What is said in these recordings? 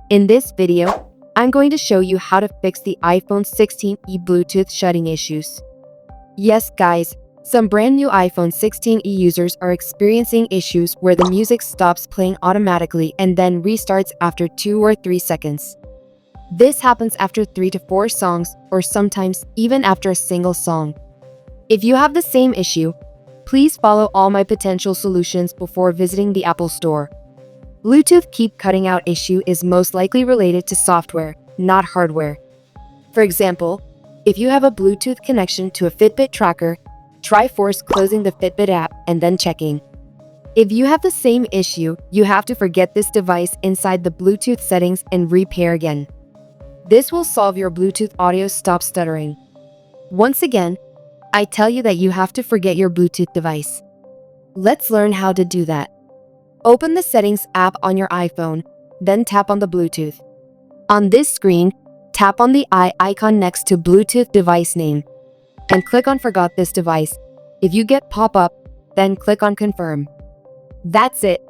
In this video, I'm going to show you how to fix the iPhone 16e Bluetooth shutting issues. Yes, guys, some brand new iPhone 16e users are experiencing issues where the music stops playing automatically and then restarts after 2 or 3 seconds. This happens after 3 to 4 songs or sometimes even after a single song. If you have the same issue, please follow all my potential solutions before visiting the Apple Store. Bluetooth keep cutting out issue is most likely related to software, not hardware. For example, if you have a Bluetooth connection to a Fitbit tracker, try force closing the Fitbit app and then checking. If you have the same issue, you have to forget this device inside the Bluetooth settings and repair again. This will solve your Bluetooth audio stop stuttering. Once again, I tell you that you have to forget your Bluetooth device. Let's learn how to do that. Open the Settings app on your iPhone, then tap on the Bluetooth. On this screen, tap on the eye icon next to Bluetooth device name and click on Forgot this device. If you get pop-up, then click on Confirm. That's it.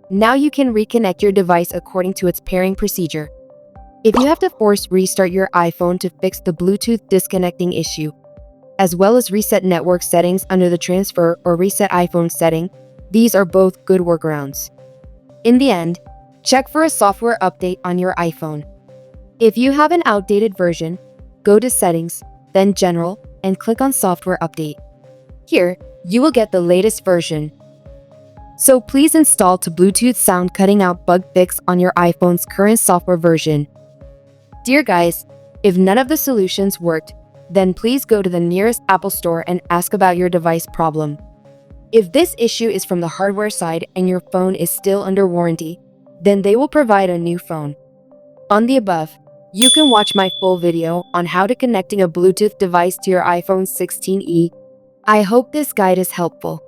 Now you can reconnect your device according to its pairing procedure. If you have to force restart your iPhone to fix the Bluetooth disconnecting issue, as well as reset network settings under the transfer or reset iPhone setting, these are both good workarounds. In the end, check for a software update on your iPhone. If you have an outdated version, go to Settings, then General, and click on Software Update. Here, you will get the latest version. So please install the Bluetooth sound cutting out bug fix on your iPhone's current software version. Dear guys, if none of the solutions worked, then please go to the nearest Apple Store and ask about your device problem. If this issue is from the hardware side and your phone is still under warranty, then they will provide a new phone. On the above, you can watch my full video on how to connecting a Bluetooth device to your iPhone 16e. I hope this guide is helpful.